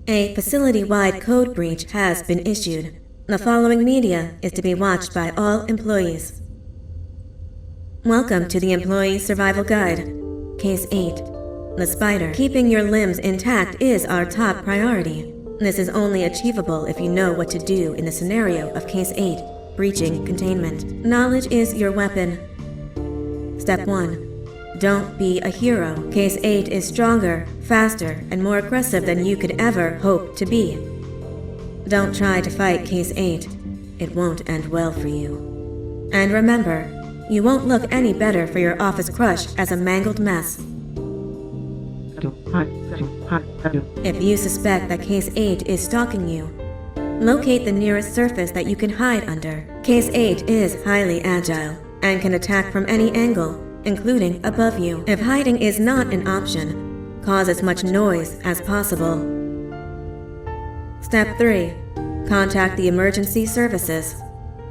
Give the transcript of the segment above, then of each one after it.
A facility-wide code breach has been issued. The following media is to be watched by all employees. Welcome to the Employee Survival Guide. Case 8. The spider. Keeping your limbs intact is our top priority. This is only achievable if you know what to do in the scenario of Case 8, breaching containment. Knowledge is your weapon. Step 1. Don't be a hero. Case 8 is stronger, faster, and more aggressive than you could ever hope to be. Don't try to fight Case 8. It won't end well for you. And remember, you won't look any better for your office crush as a mangled mess. If you suspect that Case 8 is stalking you, locate the nearest surface that you can hide under. Case 8 is highly agile and can attack from any angle, including above you. If hiding is not an option, cause as much noise as possible. Step 3. Contact the emergency services.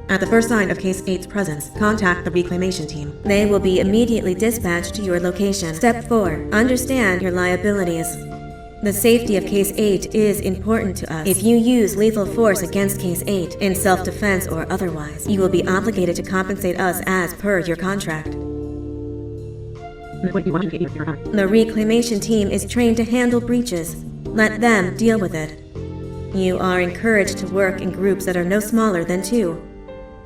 At the first sign of Case 8's presence, contact the reclamation team. They will be immediately dispatched to your location. Step 4. Understand your liabilities. The safety of Case 8 is important to us. If you use lethal force against Case 8, in self-defense or otherwise, you will be obligated to compensate us as per your contract. The reclamation team is trained to handle breaches. Let them deal with it. You are encouraged to work in groups that are no smaller than 2.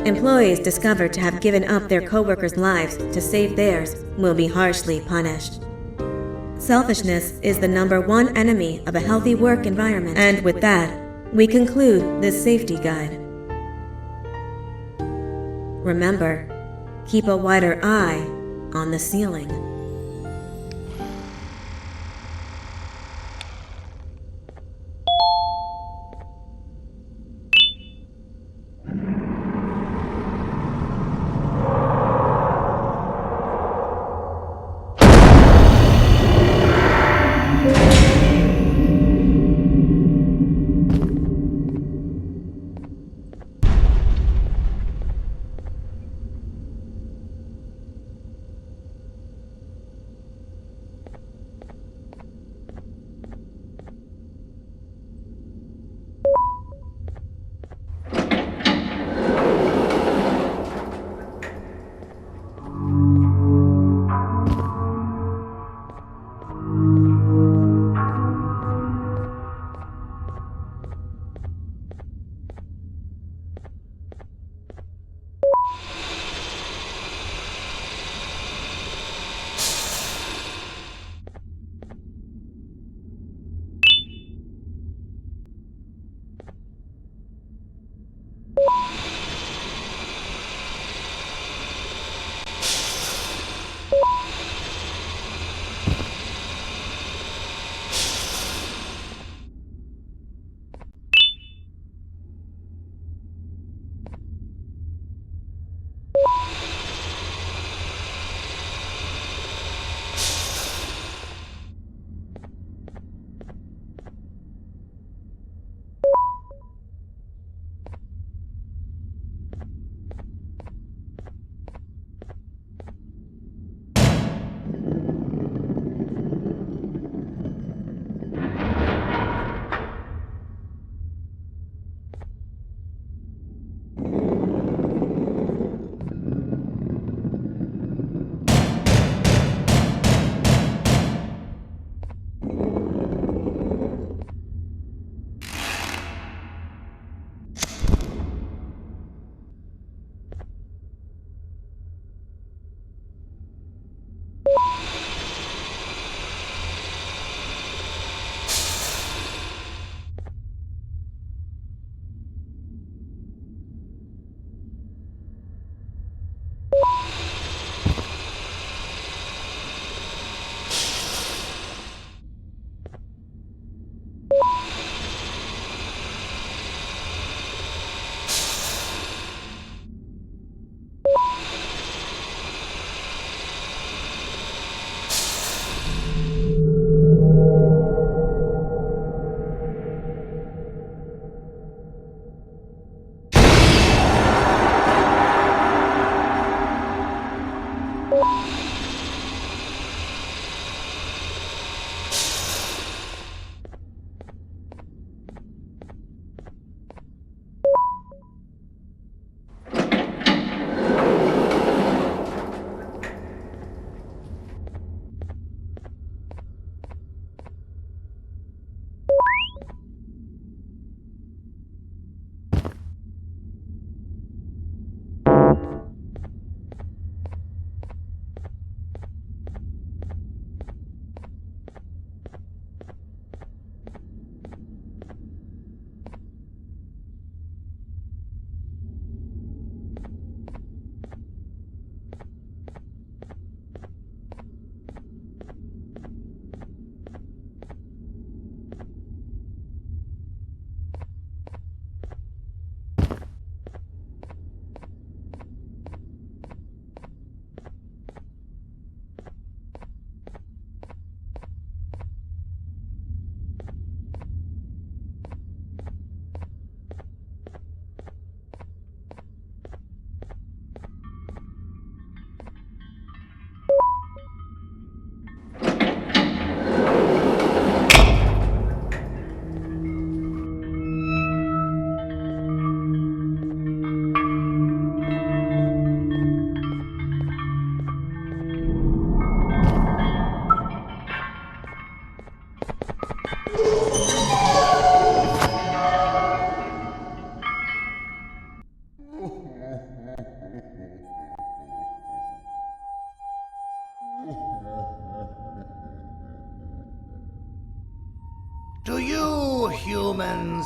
Employees discovered to have given up their co-workers' lives to save theirs will be harshly punished. Selfishness is the #1 enemy of a healthy work environment. And with that, we conclude this safety guide. Remember, keep a wider eye on the ceiling.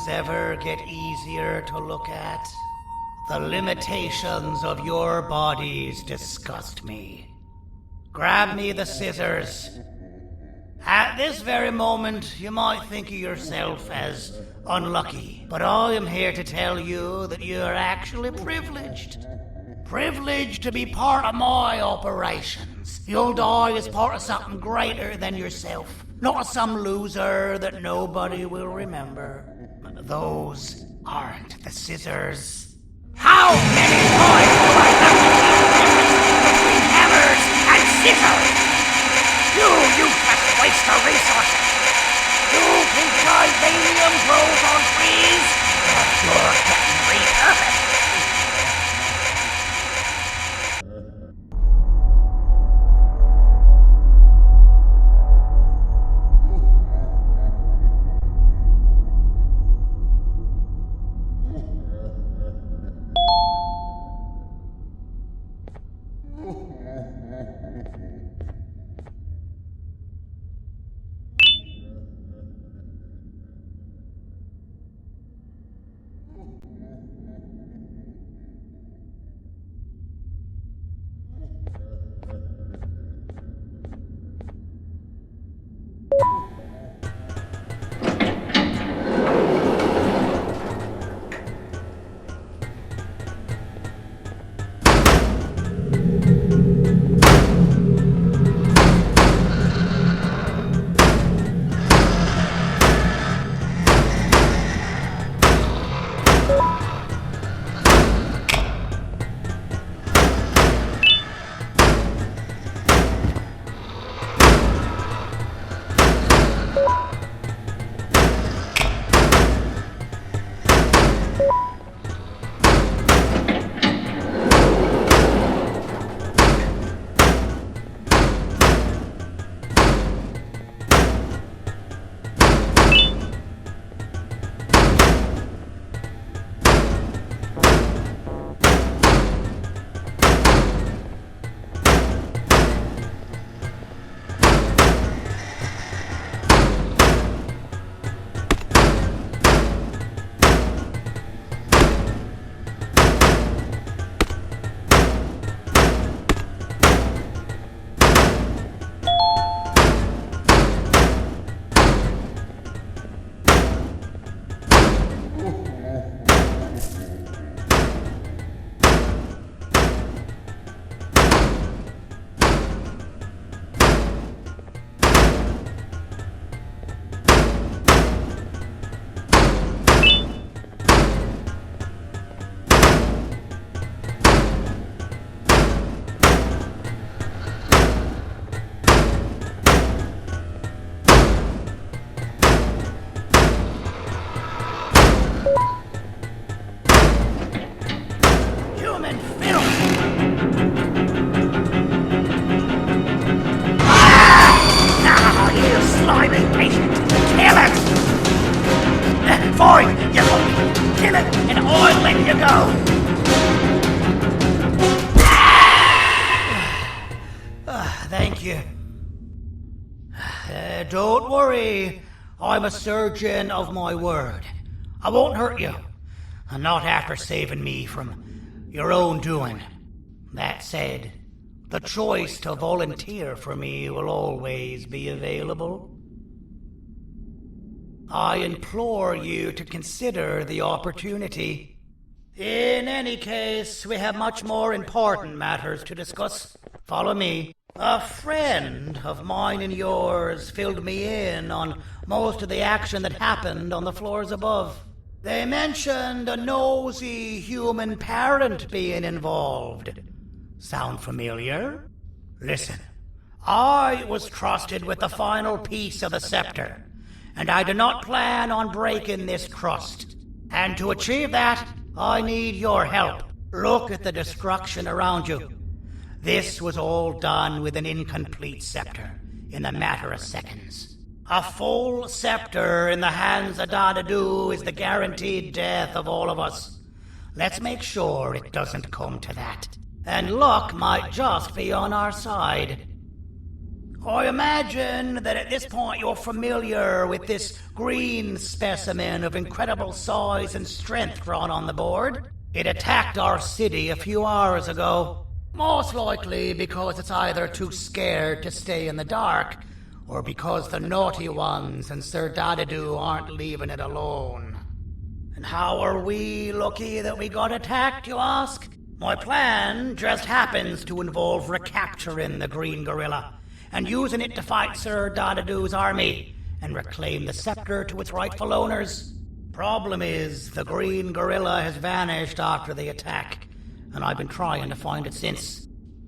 things ever get easier to look at? The limitations of your bodies disgust me. Grab me the scissors. At this very moment, you might think of yourself as unlucky, but I am here to tell you that you are actually privileged. Privileged to be part of my operations. You'll die as part of something greater than yourself, not as some loser that nobody will remember. Those aren't the scissors. How many times do I have to teach the difference between hammers and scissors? You useless waste of resources! You think titanium grows on trees? You're getting repurposed! Don't worry, I'm a surgeon of my word. I won't hurt you, and not after saving me from your own doing. That said, the choice to volunteer for me will always be available. I implore you to consider the opportunity. In any case, we have much more important matters to discuss. Follow me. A friend of mine and yours filled me in on most of the action that happened on the floors above. They mentioned a nosy human parent being involved. Sound familiar? Listen, I was trusted with the final piece of the scepter, and I do not plan on breaking this trust. And to achieve that, I need your help. Look at the destruction around you. This was all done with an incomplete scepter in a matter of seconds. A full scepter in the hands of Dadoo is the guaranteed death of all of us. Let's make sure it doesn't come to that. And luck might just be on our side. I imagine that at this point you're familiar with this green specimen of incredible size and strength drawn on the board. It attacked our city a few hours ago. Most likely because it's either too scared to stay in the dark, or because the naughty ones and Sir Dadoo aren't leaving it alone. And how are we lucky that we got attacked, you ask? My plan just happens to involve recapturing the green gorilla and using it to fight Sir Dadoo's army and reclaim the scepter to its rightful owners. Problem is, the green gorilla has vanished after the attack, and I've been trying to find it since.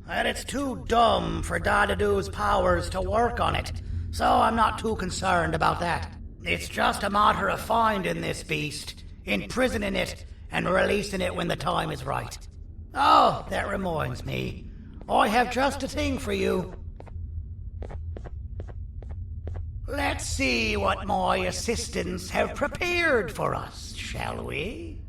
And it's too dumb for Dadoo's powers to work on it, so I'm not too concerned about that. It's just a matter of finding this beast, imprisoning it, and releasing it when the time is right. Oh, that reminds me. I have just a thing for you. Let's see what my assistants have prepared for us, shall we?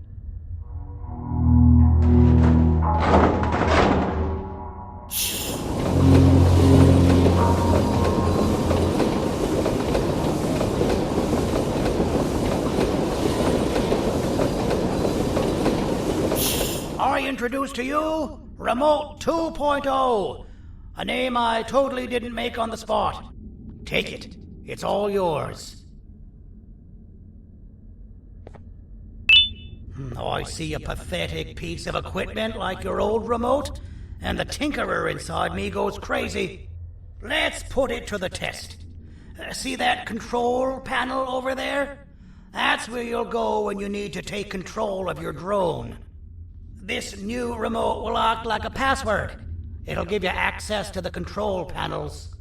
I introduce to you Remote 2.0, a name I totally didn't make on the spot. Take it. It's all yours. I see a pathetic piece of equipment like your old remote, and the tinkerer inside me goes crazy. Let's put it to the test. See that control panel over there? That's where you'll go when you need to take control of your drone. This new remote will act like a password. It'll give you access to the control panels.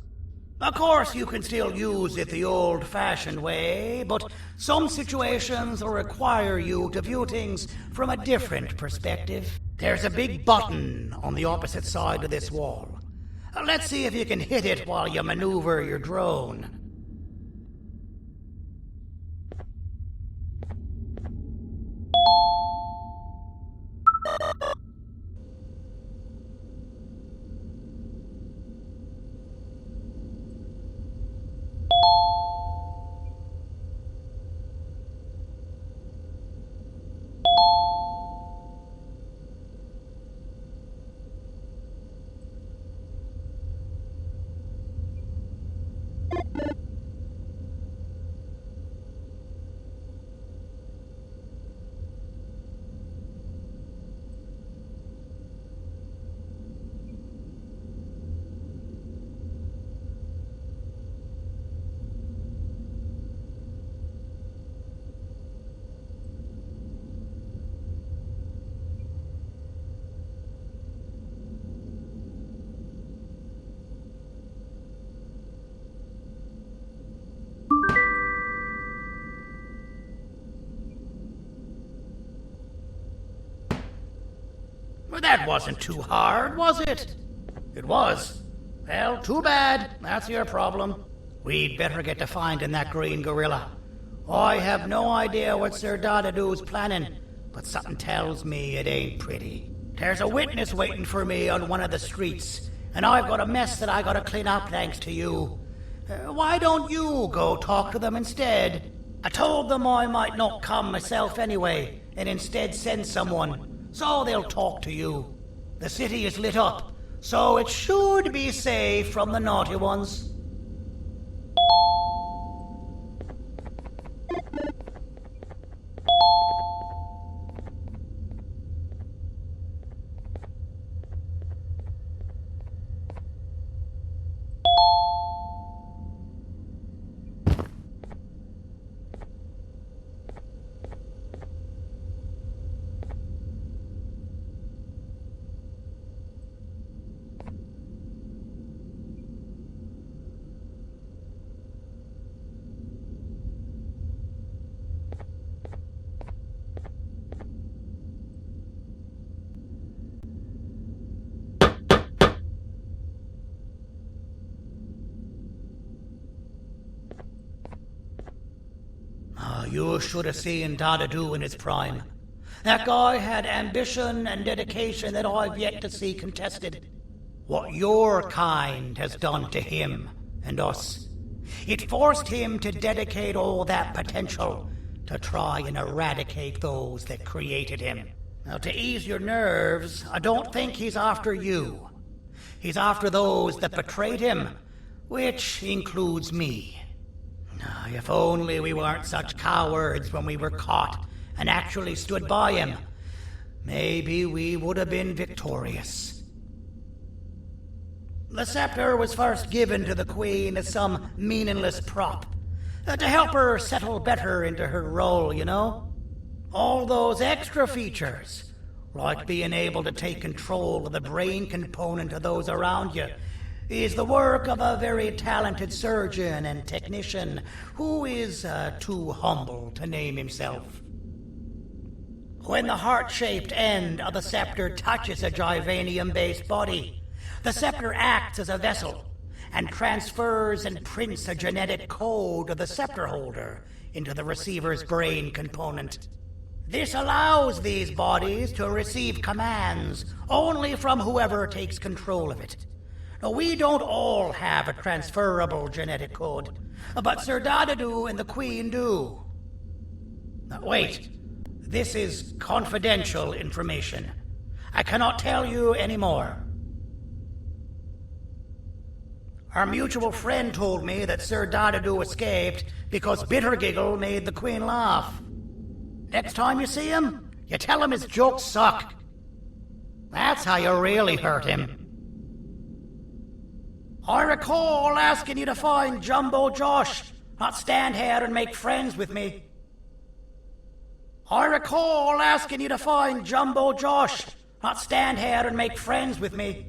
Of course, you can still use it the old-fashioned way, but some situations will require you to view things from a different perspective. There's a big button on the opposite side of this wall. Let's see if you can hit it while you maneuver your drone. Well, that wasn't too hard, was it? It was. Well, too bad. That's your problem. We'd better get to finding that green gorilla. I have no idea what Sir Dadoo's planning, but something tells me it ain't pretty. There's a witness waiting for me on one of the streets, and I've got a mess that I gotta clean up thanks to you. Why don't you go talk to them instead? I told them I might not come myself anyway, and instead send someone, so they'll talk to you. The city is lit up, so it should be safe from the naughty ones. You should have seen Dadoo in his prime. That guy had ambition and dedication that I've yet to see contested. What your kind has done to him and us. It forced him to dedicate all that potential to try and eradicate those that created him. Now, to ease your nerves, I don't think he's after you. He's after those that betrayed him, which includes me. If only we weren't such cowards when we were caught and actually stood by him, maybe we would have been victorious. The scepter was first given to the Queen as some meaningless prop, to help her settle better into her role, you know? All those extra features, like being able to take control of the brain component of those around you, is the work of a very talented surgeon and technician who is too humble to name himself. When the heart-shaped end of the scepter touches a Givanium-based body, the scepter acts as a vessel and transfers and prints a genetic code of the scepter holder into the receiver's brain component. This allows these bodies to receive commands only from whoever takes control of it. Now, we don't all have a transferable genetic code, but Sir Dadoo and the Queen do. Now, wait. This is confidential information. I cannot tell you any more. Our mutual friend told me that Sir Dadoo escaped because Bitter Giggle made the Queen laugh. Next time you see him, you tell him his jokes suck. That's how you really hurt him. I recall asking you to find Jumbo Josh, not stand here and make friends with me. I recall asking you to find Jumbo Josh, not stand here and make friends with me.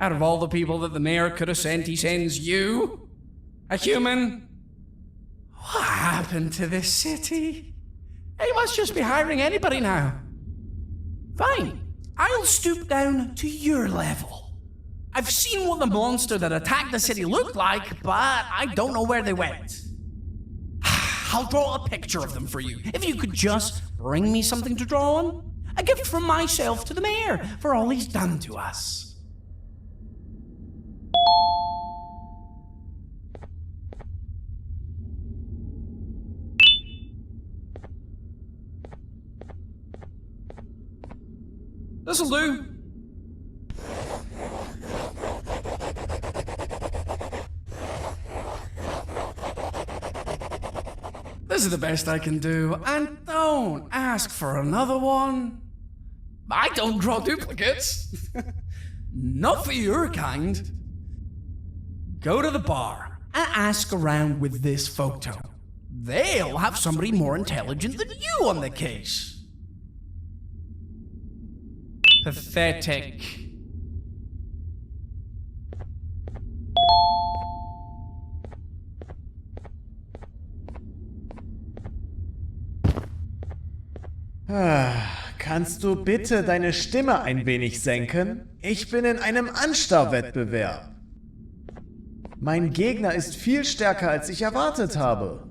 Out of all the people that the mayor could have sent, he sends you? A human? What happened to this city? He must just be hiring anybody now. Fine, I'll stoop down to your level. I've seen what the monster that attacked the city looked like, but I don't know where they went. I'll draw a picture of them for you, if you could just bring me something to draw on. A gift from myself to the mayor for all he's done to us. This'll do. This is the best I can do, and don't ask for another one. I don't draw duplicates. Not for your kind. Go to the bar and ask around with this photo. They'll have somebody more intelligent than you on the case. Pathetic. Kannst du bitte deine Stimme ein wenig senken? Ich bin in einem Anstarrwettbewerb. Mein Gegner ist viel stärker, als ich erwartet habe.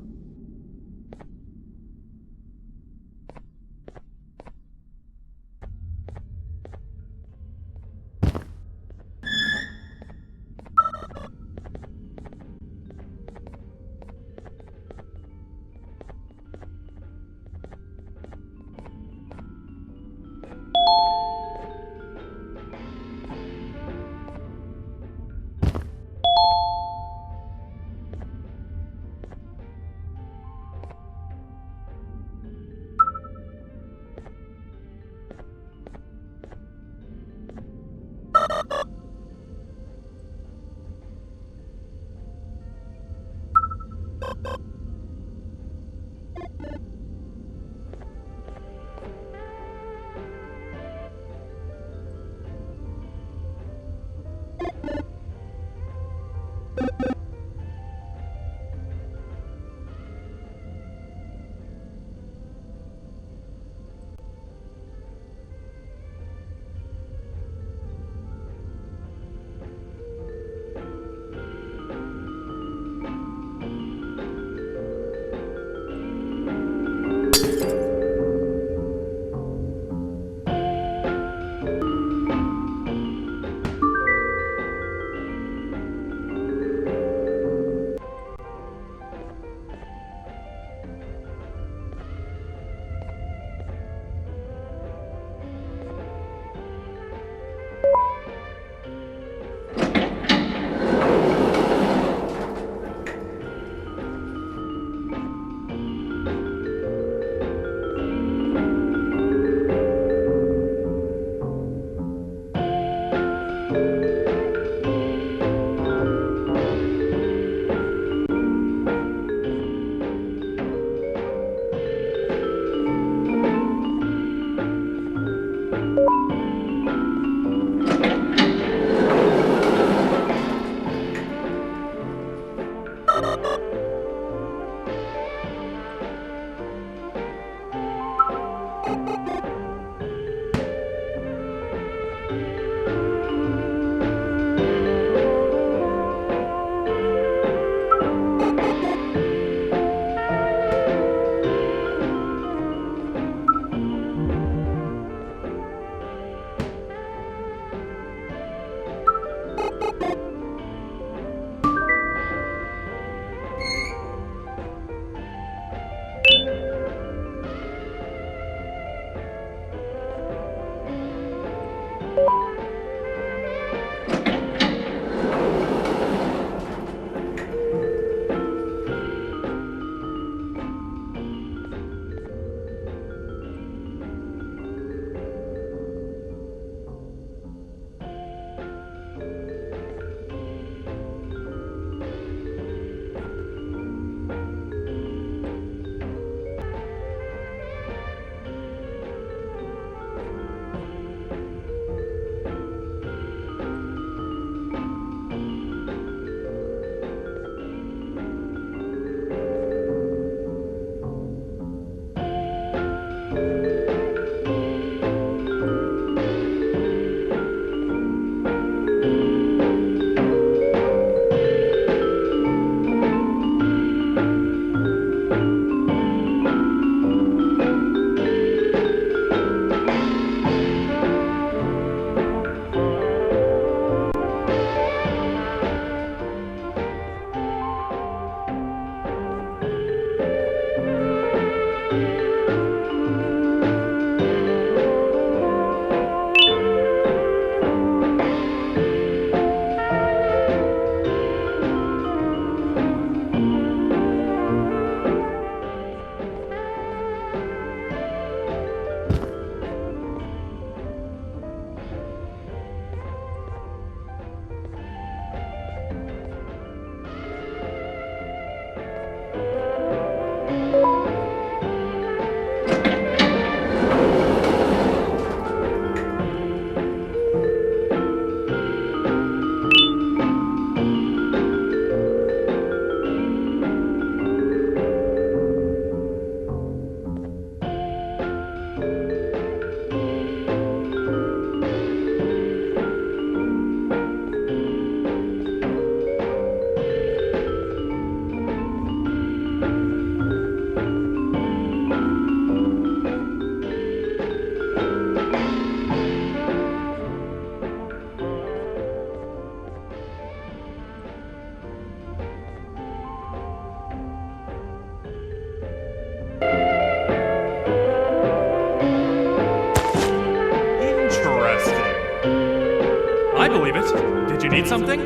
Did you need something?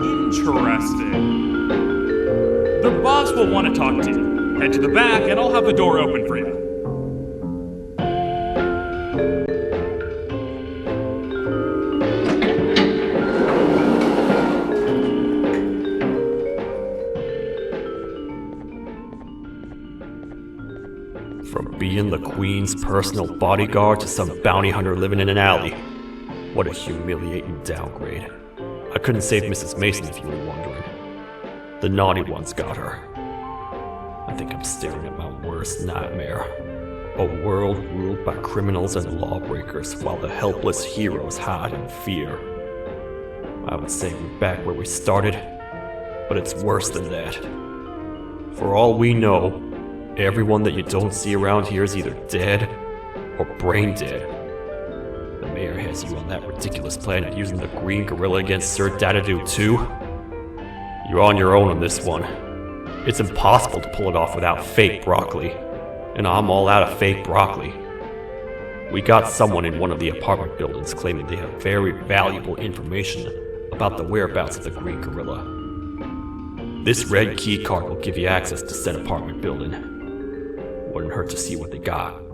Interesting. The boss will want to talk to you. Head to the back and I'll have the door open for you. From being the Queen's personal bodyguard to some bounty hunter living in an alley. What a humiliating downgrade. I couldn't save Mrs. Mason if you were wondering. The naughty ones got her. I think I'm staring at my worst nightmare. A world ruled by criminals and lawbreakers while the helpless heroes hide in fear. I would say we're back where we started, but it's worse than that. For all we know, everyone that you don't see around here is either dead or brain dead. The mayor has you on that ridiculous plan of using the green gorilla against Sir Dadoo too. You're on your own on this one. It's impossible to pull it off without fake broccoli, and I'm all out of fake broccoli. We got someone in one of the apartment buildings claiming they have very valuable information about the whereabouts of the green gorilla. This red key card will give you access to said apartment building. Wouldn't hurt to see what they got.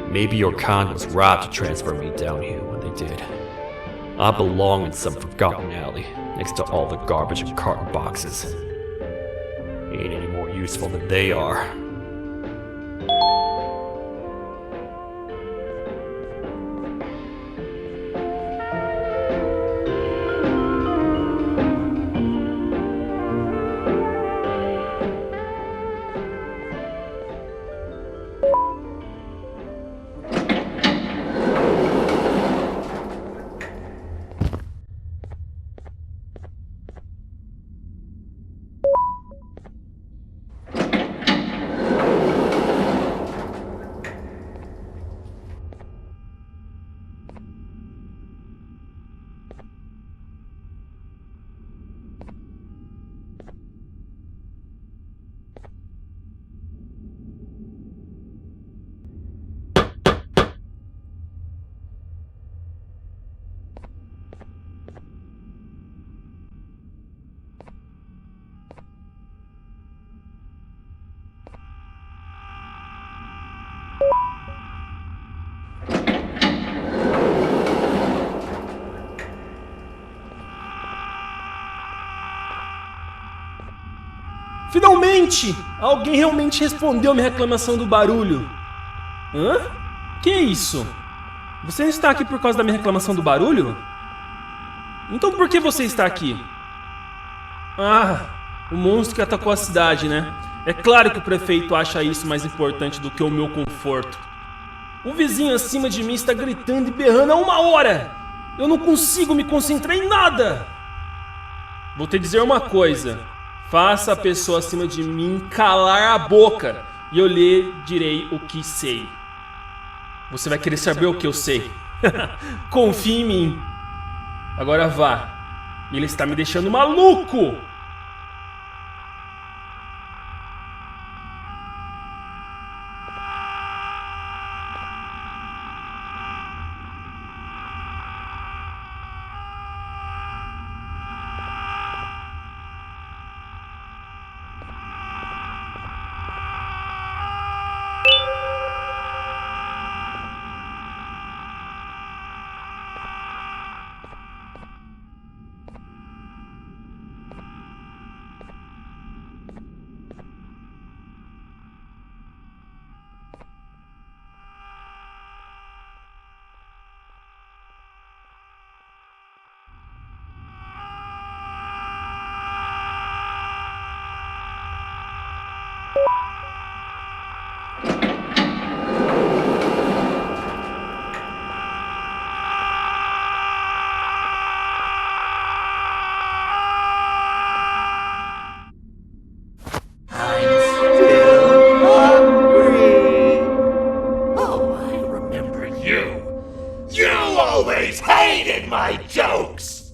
Maybe your kind was right to transfer me down here when they did. I belong in some forgotten alley, next to all the garbage and carton boxes. Ain't any more useful than they are. Finalmente! Alguém realmente respondeu a minha reclamação do barulho. Hã? Que é isso? Você está aqui por causa da minha reclamação do barulho? Então por que você está aqui? Ah, o monstro que atacou a cidade, né? É claro que o prefeito acha isso mais importante do que o meu conforto. O vizinho acima de mim está gritando e berrando há 1 hora! Eu não consigo me concentrar em nada! Vou te dizer uma coisa. Faça a pessoa acima de mim calar a boca e eu lhe direi o que sei. Você vai querer saber o que eu sei. Confie em mim. Agora vá. Ele está me deixando maluco! always hated my jokes!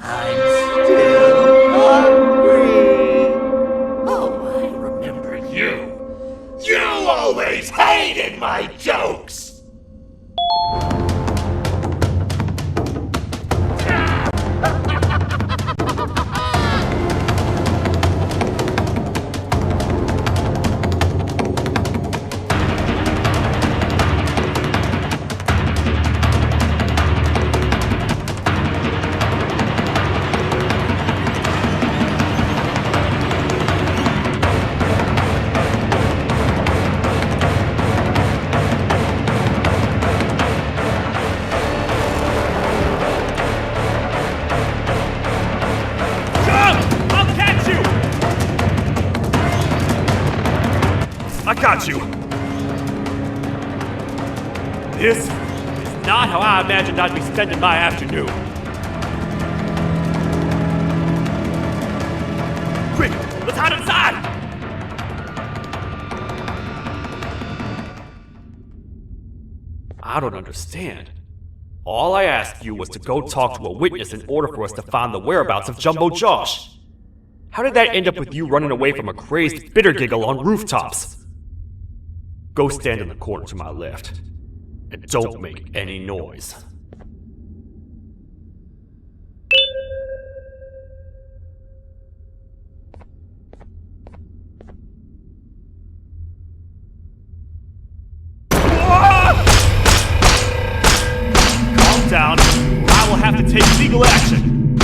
I'm still hungry. Oh, I remember you. You always hated my jokes! I got you! This is not how I imagined I'd be spending my afternoon. Quick, let's hide inside! I don't understand. All I asked you was to go talk to a witness in order for us to find the whereabouts of Jumbo Josh. How did that end up with you running away from a crazed bitter giggle on rooftops? Go stand in the corner to my left, and don't make any noise. Calm down, or I will have to take legal action.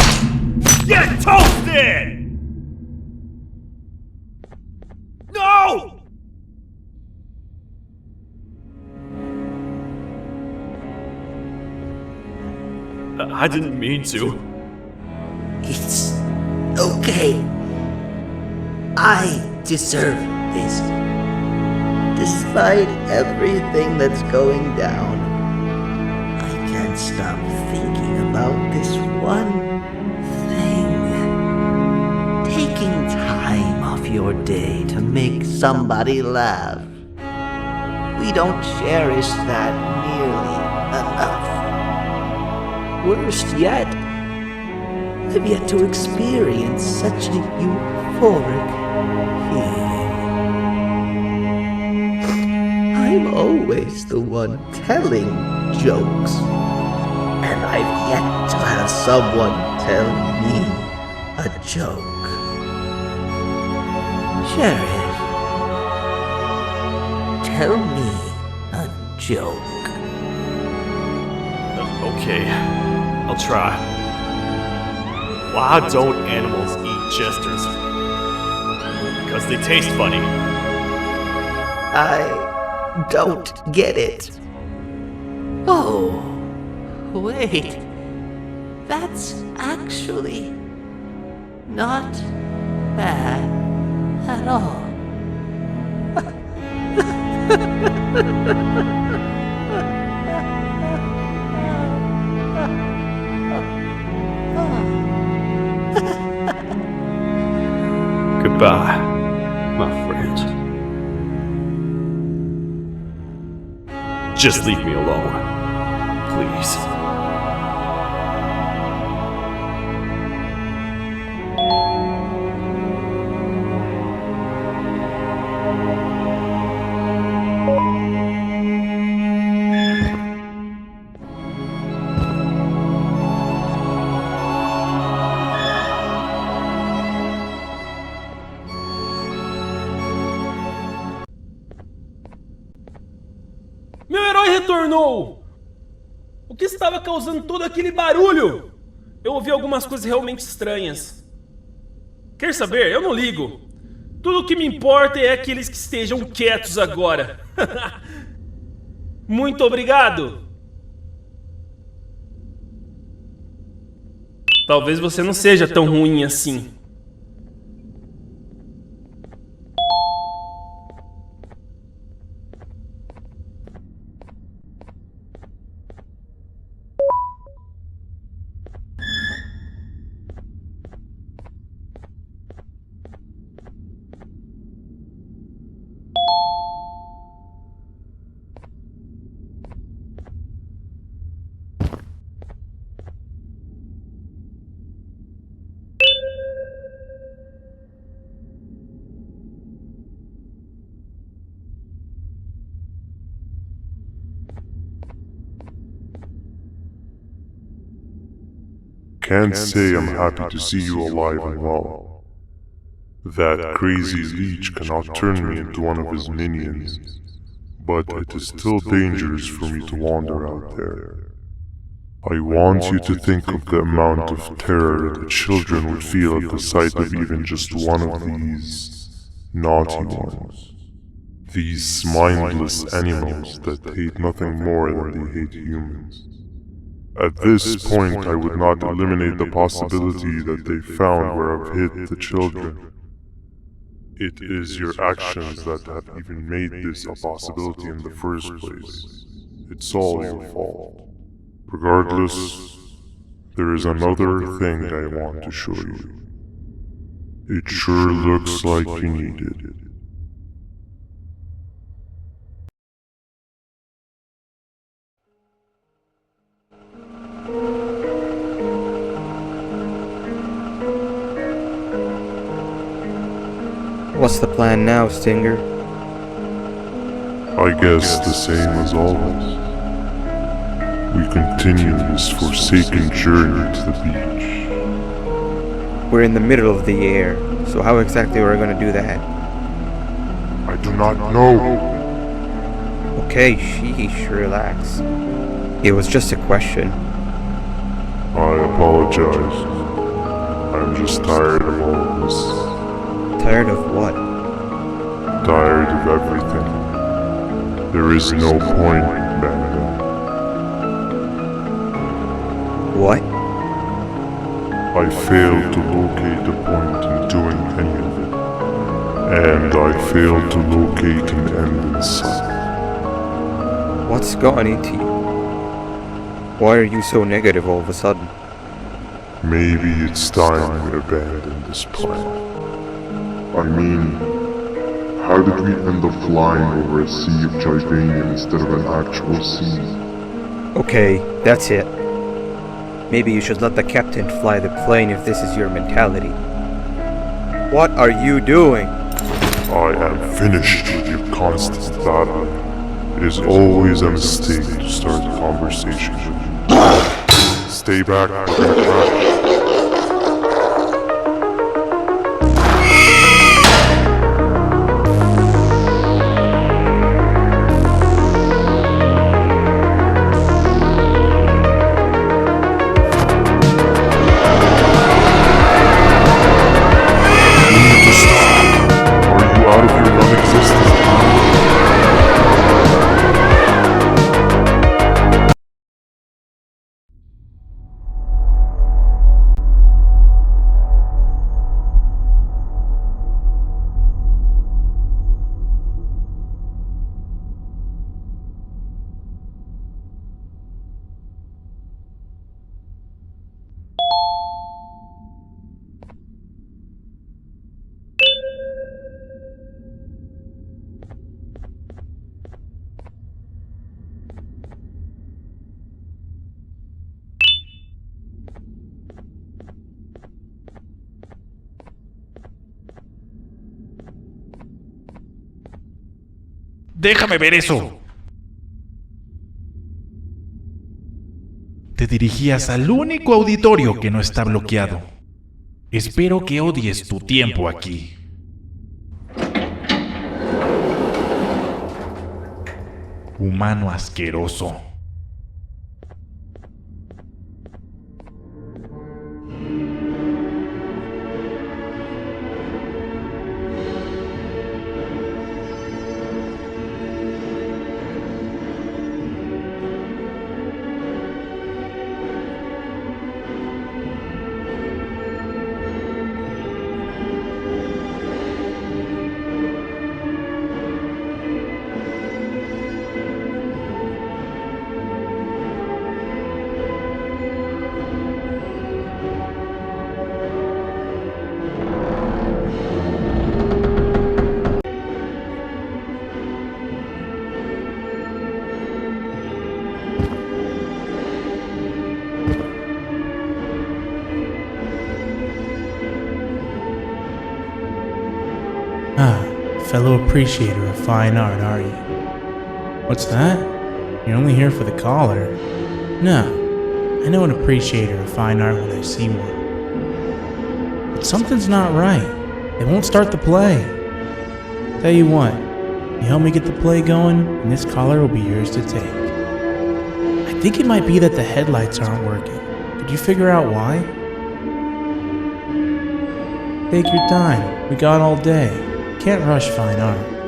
Get toasted! No! I didn't mean to. It's okay. I deserve this. Despite everything that's going down, I can't stop thinking about this one thing. Taking time off your day to make somebody laugh. We don't cherish that nearly enough. Worst yet, I've yet to experience such a euphoric feeling. I'm always the one telling jokes, and I've yet to have someone tell me a joke. Sheriff, tell me a joke. Okay, I'll try. Why don't animals eat jesters? Because they taste funny. I don't get it. Oh, wait. That's actually not bad at all. Goodbye, my friend. Just leave me alone, please. Meu herói retornou! O que estava causando todo aquele barulho? Eu ouvi algumas coisas realmente estranhas. Quer saber? Eu não ligo. Tudo o que me importa é aqueles que estejam quietos agora. Muito obrigado! Talvez você não seja tão ruim assim. can't say I'm happy to see you alive and well. That crazy leech cannot turn me into one of his minions, but it is still dangerous for me to wander out there. I want you to think of the amount of terror the children would feel at the sight of even just one of these naughty ones. These mindless animals that hate nothing more than they hate humans. At this point, I would not eliminate the possibility that they found where I've hid the children. It is your actions that have even made this a possibility in the first place. It's all your fault. Regardless, there is another thing I want to show you. It sure looks like you need it. What's the plan now, Stinger? I guess the same as always. We continue this forsaken journey to the beach. We're in the middle of the air, so how exactly are we gonna do that? I do not know. Okay, sheesh, relax. It was just a question. I apologize. I'm just tired of all of this. Tired of what? Tired of everything. There is no point, Ban Ban. What? I failed to locate a point in doing any of it. And I failed to locate an end in sight. What's gotten into you? Why are you so negative all of a sudden? Maybe it's time we abandon this plan. I mean, how did we end up flying over a sea of Jivania instead of an actual sea? Okay, that's it. Maybe you should let the captain fly the plane if this is your mentality. What are you doing? I am finished with your constant battling. It is always a mistake to start a conversation with you. Stay back, we're gonna crash. ¡Déjame ver eso! Te dirigías al único auditorio que no está bloqueado. Espero que odies tu tiempo aquí. Humano asqueroso. Fellow appreciator of fine art, are you? What's that? You're only here for the collar? No, I know an appreciator of fine art when I see one. But something's not right. They won't start the play. Tell you what, you help me get the play going, and this collar will be yours to take. I think it might be that the headlights aren't working. Could you figure out why? Take your time. We got all day. Can't rush fine art.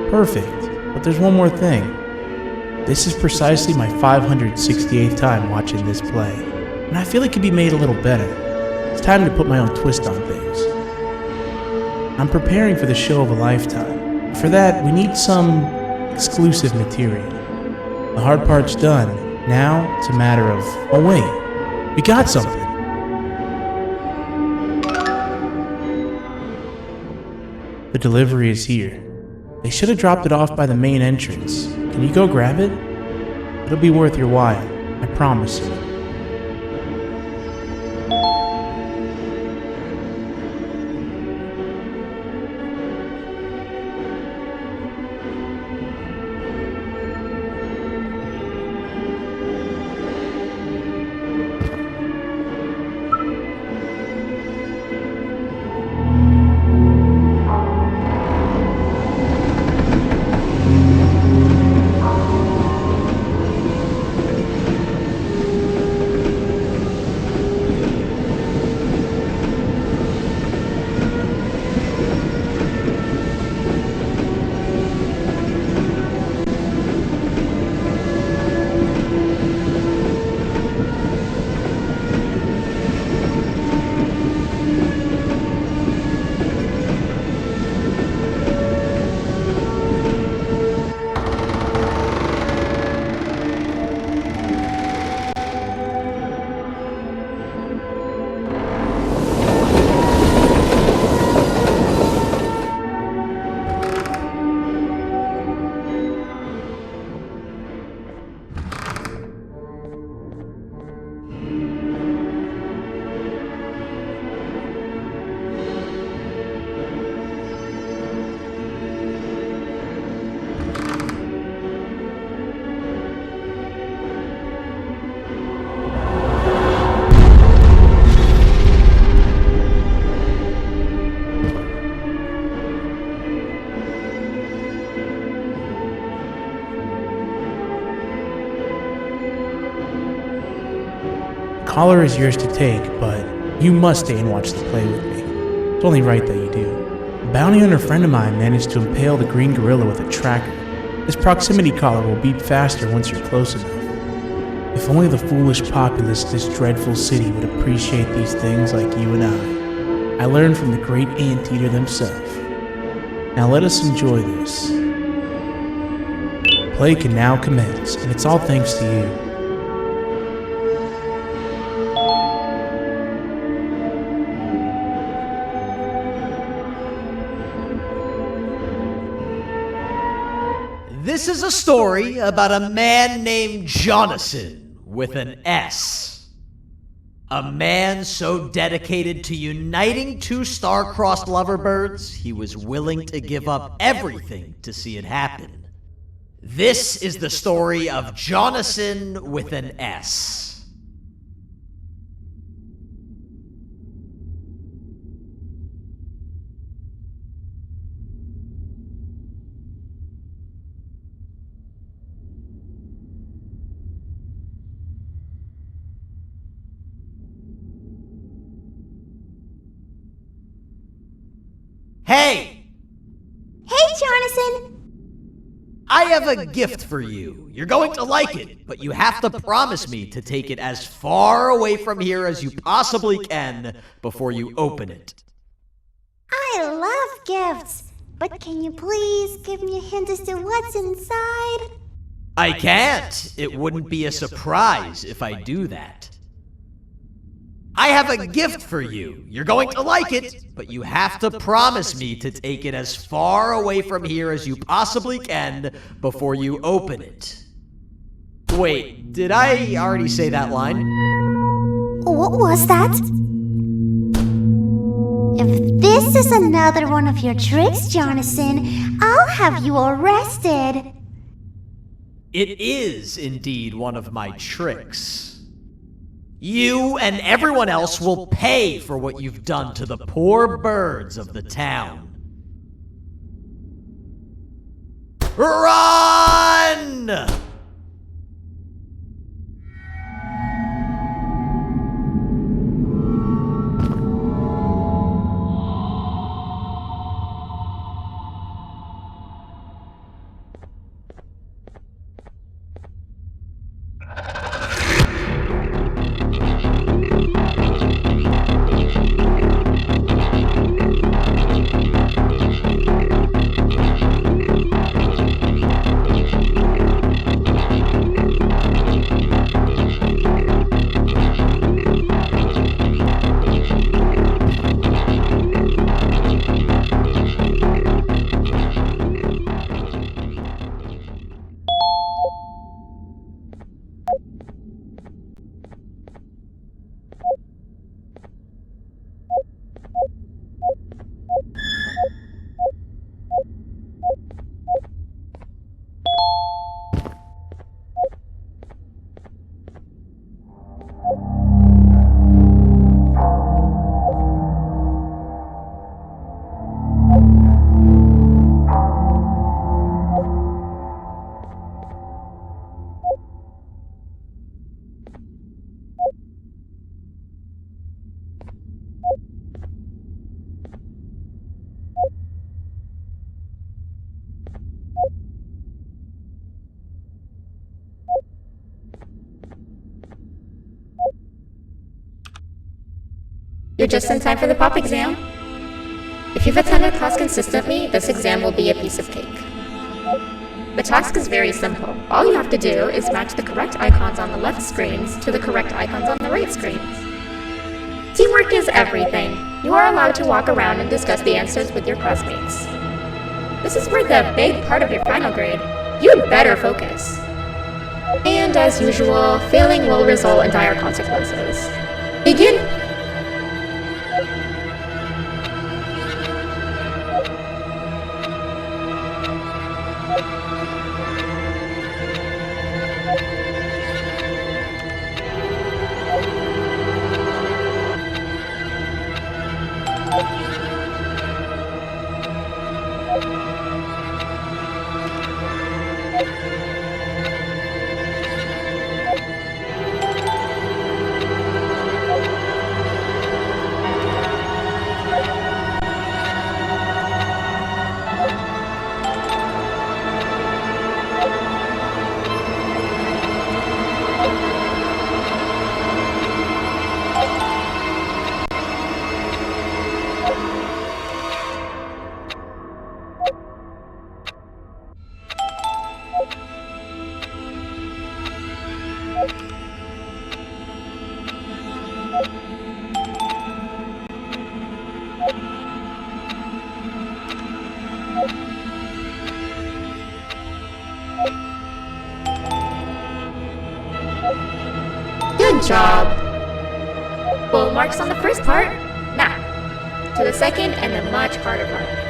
Perfect, but there's one more thing. This is precisely my 568th time watching this play, and I feel it could be made a little better. It's time to put my own twist on things. I'm preparing for the show of a lifetime. For that, we need some exclusive material. The hard part's done. Now, it's a matter of, oh wait, we got something. The delivery is here. They should have dropped it off by the main entrance. Can you go grab it? It'll be worth your while, I promise you. Collar is yours to take, but you must stay and watch the play with me. It's only right that you do. A bounty hunter friend of mine managed to impale the green gorilla with a tracker. This proximity collar will beep faster once you're close enough. If If only the foolish populace of this dreadful city would appreciate these things like you and I learned from the great anteater themselves. Now let us enjoy this. Play can now commence, and it's all thanks to you. This is a story about a man named Jonathan with an S. A man so dedicated to uniting two star-crossed loverbirds, he was willing to give up everything to see it happen. This is the story of Jonathan with an S. Hey! Hey, Jonathan! I have a gift for you. You're going to like it, but you have to promise me to take it as far away from here as you possibly can before you open it. I love gifts, but can you please give me a hint as to what's inside? I can't. It wouldn't be a surprise if I do that. I have a gift for you. You're going to like it, but you have to promise me to take it as far away from here as you possibly can before you open it. Wait, did I already say that line? What was that? If this is another one of your tricks, Jonathan, I'll have you arrested. It is indeed one of my tricks. You and everyone else will pay for what you've done to the poor birds of the town. Run! You're just in time for the pop exam. If you've attended class consistently, this exam will be a piece of cake. The task is very simple. All you have to do is match the correct icons on the left screens to the correct icons on the right screens. Teamwork is everything. You are allowed to walk around and discuss the answers with your classmates. This is where the big part of your final grade. You'd better focus. And as usual, failing will result in dire consequences. Begin! Good job! Full marks on the first part. Now, to the second and the much harder part.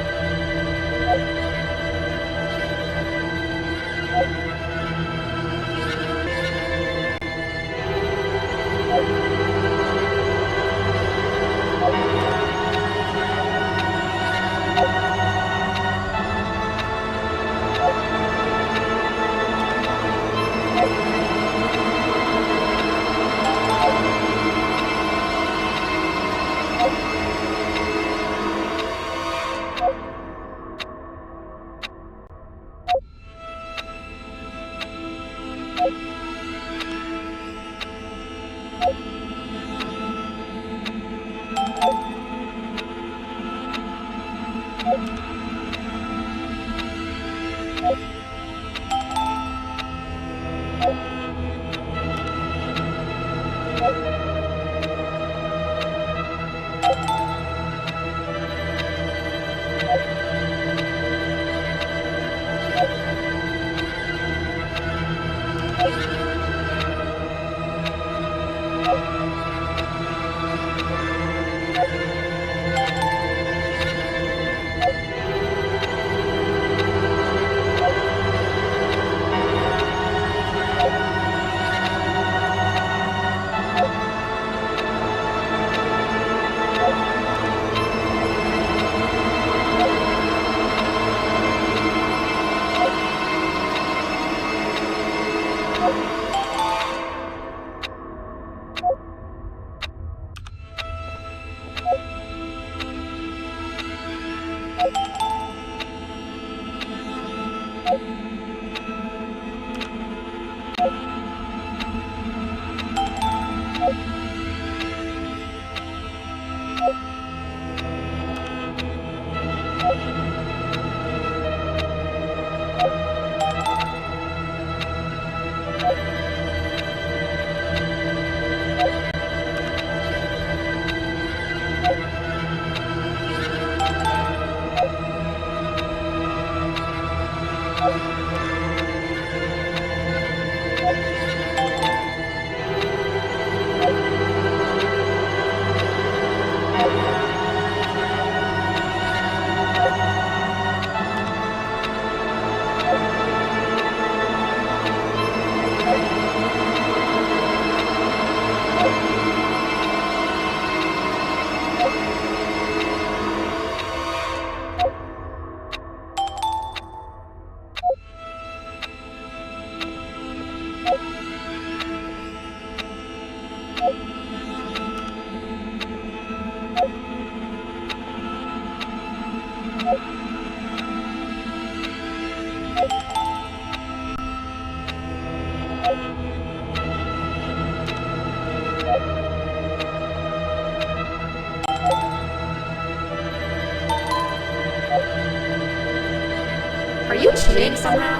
you cheating somehow?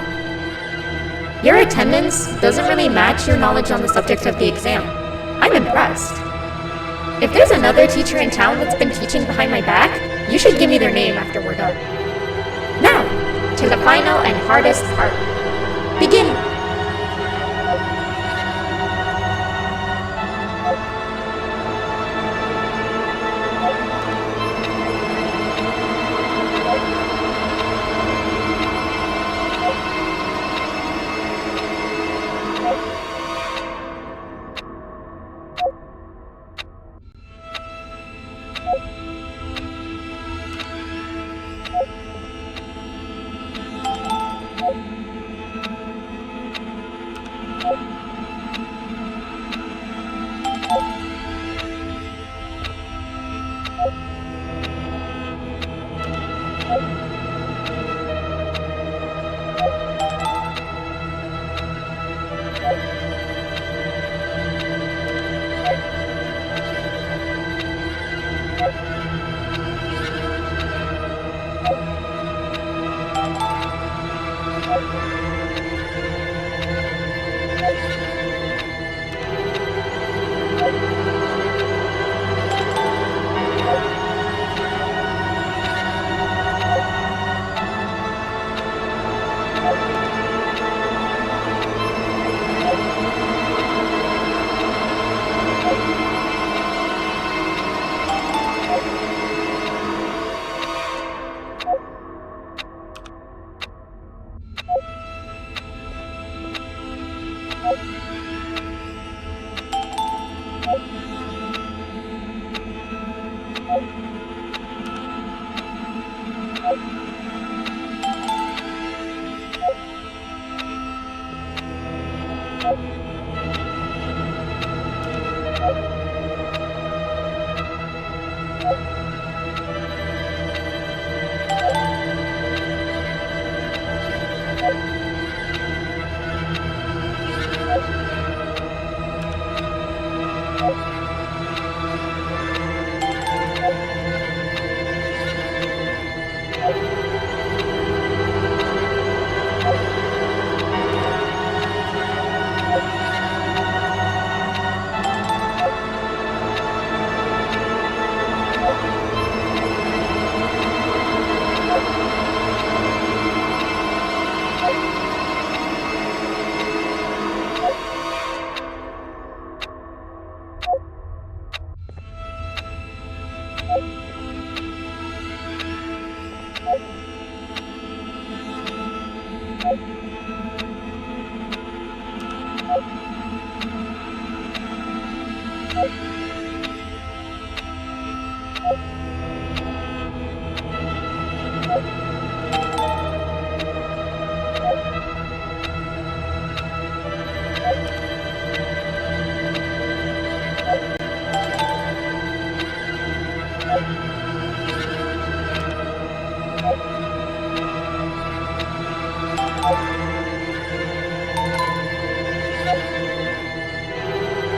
Your attendance doesn't really match your knowledge on the subject of the exam. I'm impressed. If there's another teacher in town that's been teaching behind my back, you should give me their name after we're done. Now, to the final and hardest part. Begin!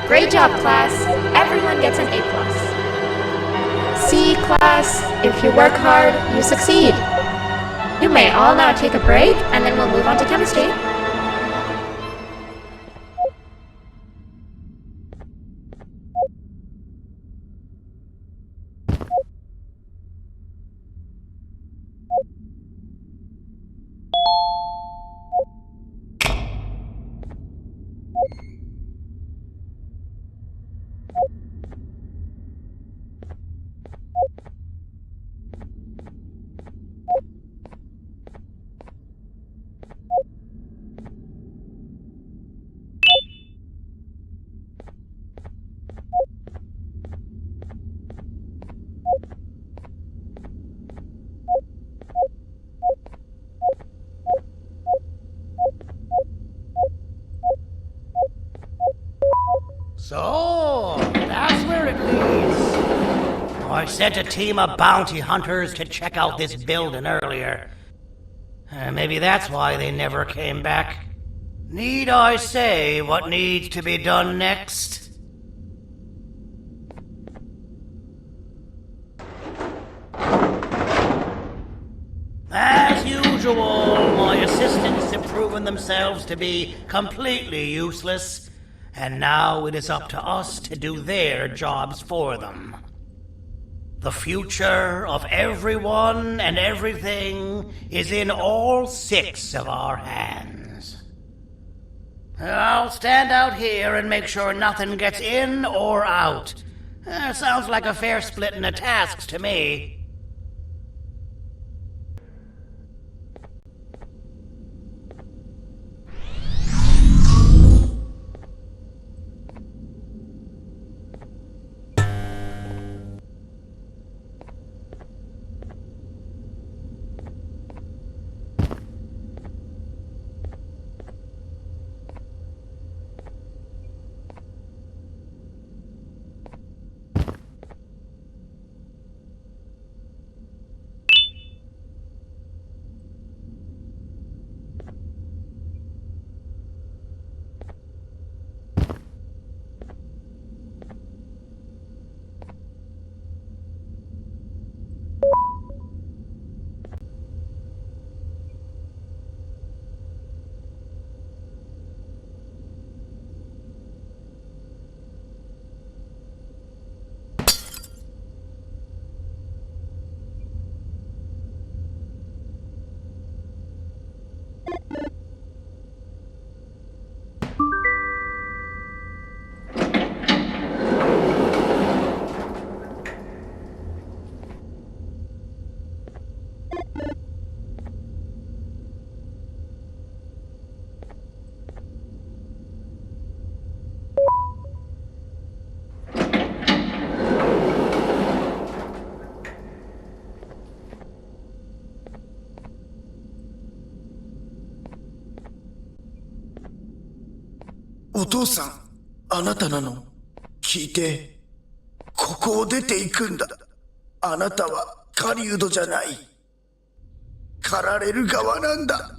Great job, class. Everyone gets an A+. See, class, if you work hard, you succeed. You may all now take a break, and then we'll move on to chemistry. So, that's where it leads. I sent a team of bounty hunters to check out this building earlier. Maybe that's why they never came back. Need I say what needs to be done next? As usual, my assistants have proven themselves to be completely useless. And now it is up to us to do their jobs for them. The future of everyone and everything is in all 6 of our hands. I'll stand out here and make sure nothing gets in or out. Sounds like a fair splitting of tasks to me. O父さん、あなたなの？聞いて、ここを出ていくんだ。あなたは狩人じゃない。狩られる側なんだ。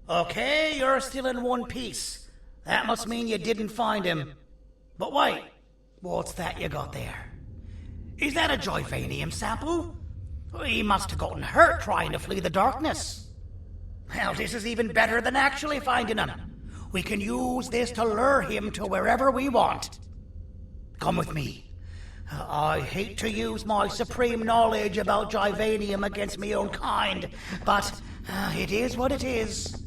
Okay, you're still in one piece. That must mean you didn't find him. But wait, what's that you got there? Is that a Joyvanium sample? He must have gotten hurt trying to flee the darkness. Well, this is even better than actually finding him. We can use this to lure him to wherever we want. Come with me. I hate to use my supreme knowledge about Givanium against my own kind, but it is what it is.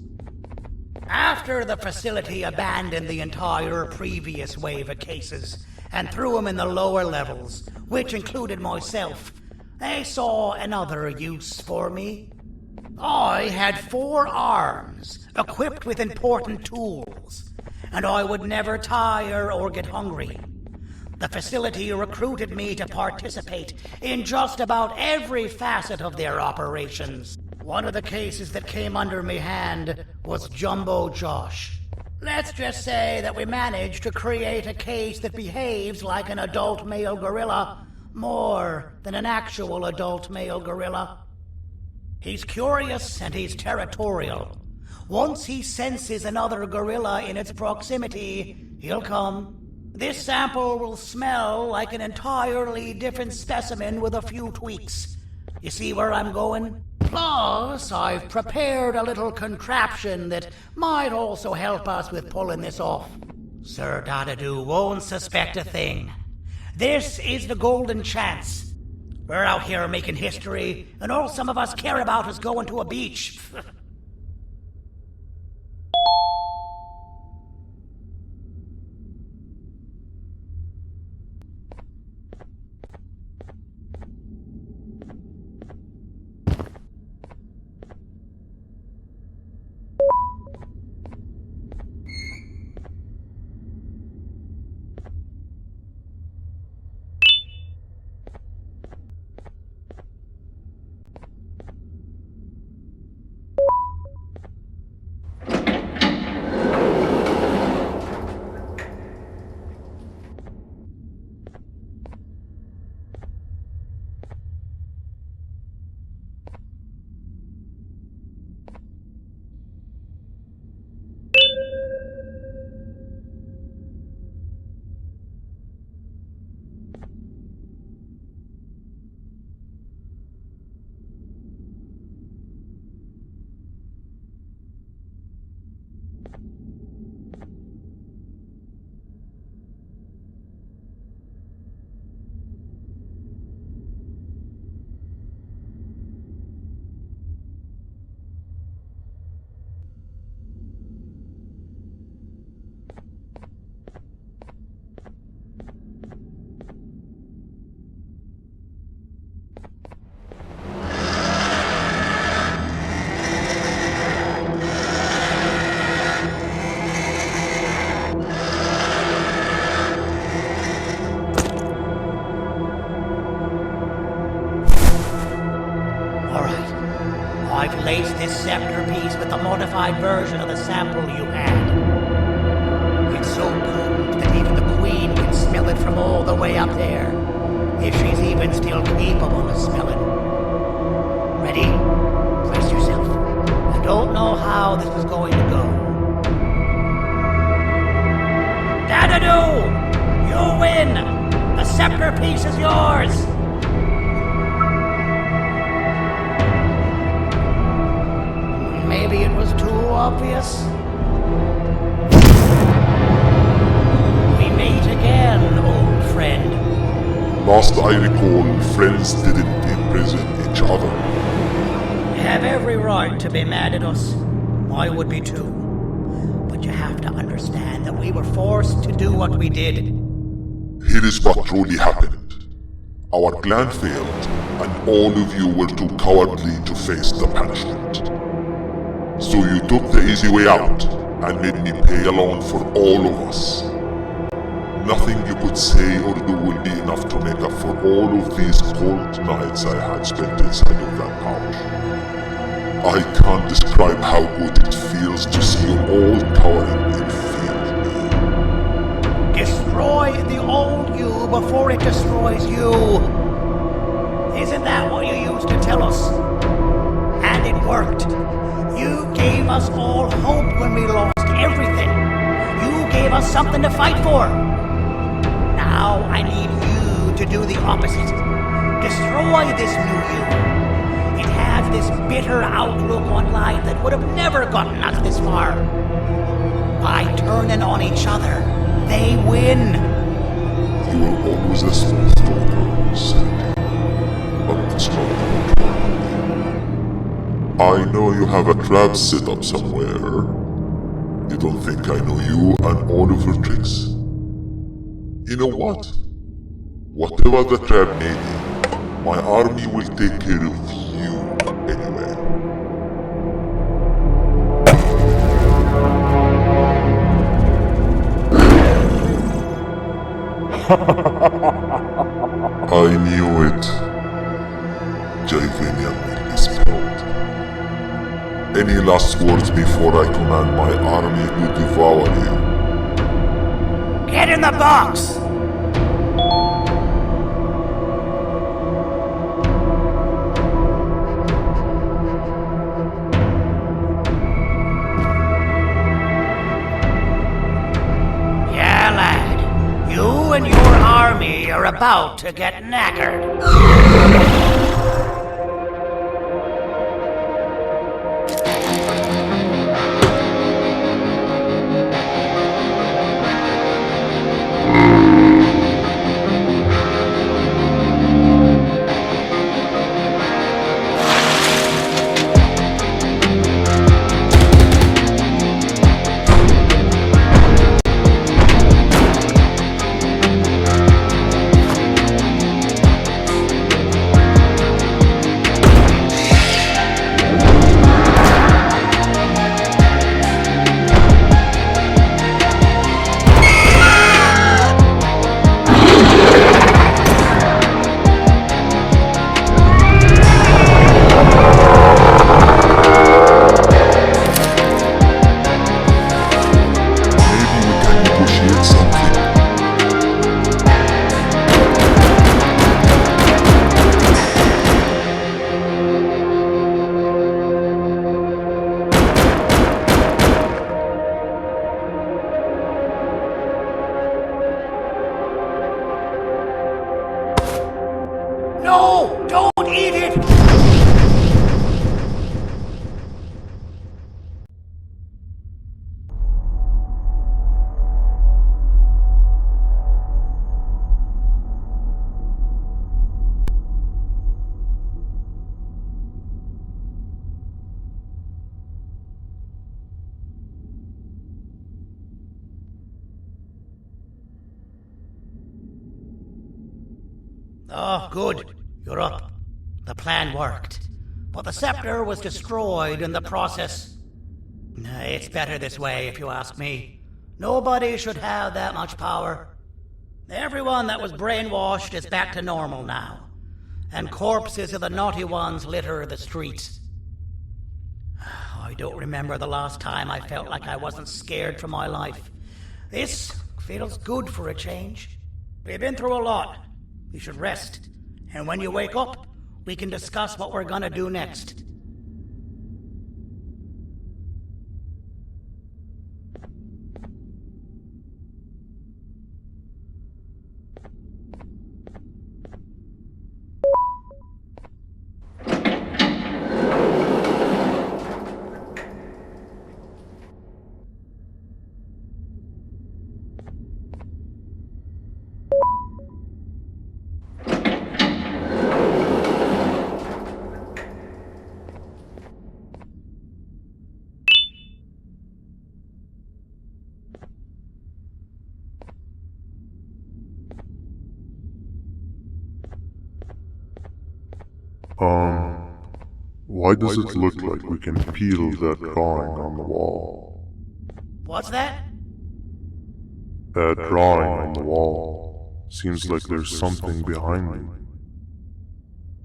After the facility abandoned the entire previous wave of cases and threw them in the lower levels, which included myself, they saw another use for me. I had 4 arms, equipped with important tools, and I would never tire or get hungry. The facility recruited me to participate in just about every facet of their operations. One of the cases that came under me hand was Jumbo Josh. Let's just say that we managed to create a case that behaves like an adult male gorilla, more than an actual adult male gorilla. He's curious and he's territorial. Once he senses another gorilla in its proximity, he'll come. This sample will smell like an entirely different specimen with a few tweaks. You see where I'm going? Plus, I've prepared a little contraption that might also help us with pulling this off. Sir Dadoo won't suspect a thing. This is the golden chance. We're out here making history, and all some of us care about is going to a beach. I've laced this scepter piece with the modified version of the sample you had. It's so potent that even the Queen can smell it from all the way up there, if she's even still capable of smelling. Ready? Brace yourself. I don't know how this is going to go. Dadoo! You win! The scepter piece is yours! Maybe it was too obvious. We meet again, old friend. Last I recall, friends didn't imprison each other. You have every right to be mad at us. I would be too. But you have to understand that we were forced to do what we did. Here is what truly happened. Our plan failed, and all of you were too cowardly to face the punishment. So you took the easy way out, and made me pay alone for all of us. Nothing you could say or do will be enough to make up for all of these cold nights I had spent inside of that pouch. I can't describe how good it feels to see you all towering in fear. Destroy the old you before it destroys you. Isn't that what you used to tell us? And it worked. You gave us all hope when we lost everything. You gave us something to fight for. Now I need you to do the opposite. Destroy this new you. It has this bitter outlook on life that would have never gotten us this far. By turning on each other, they win. You were always a small stalker, Sandy. But it's not important. I know you have a trap set up somewhere. You don't think I know you and all of your tricks? You know what? Whatever the trap may be, my army will take care of you anyway. I knew it. Jivania will be spelled. Any last words before I command my army to devour you? Get in the box! Yeah, lad. You and your army are about to get knackered. No! Don't eat it! Oh, good. You're up. The plan worked. But the scepter was destroyed in the process. It's better this way, if you ask me. Nobody should have that much power. Everyone that was brainwashed is back to normal now. And corpses of the naughty ones litter the streets. I don't remember the last time I felt like I wasn't scared for my life. This feels good for a change. We've been through a lot. You should rest. And when you wake up, we can discuss what we're gonna do next. Why does it look like we can peel that drawing on the wall? What's that? That drawing on the wall. Seems like there's something behind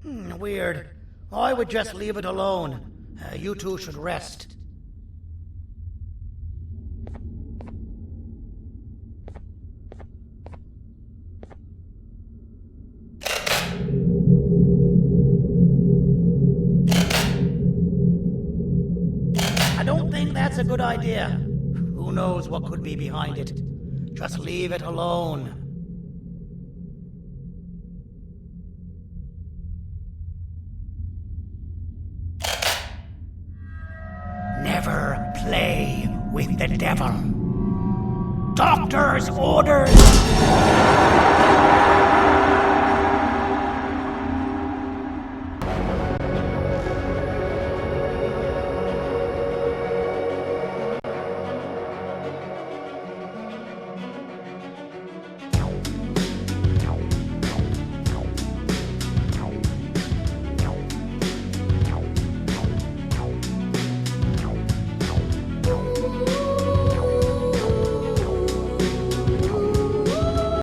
it. Weird. I would just leave it alone. You two should rest. That's a good idea. Who knows what could be behind it? Just leave it alone. Never play with the devil. Doctor's orders!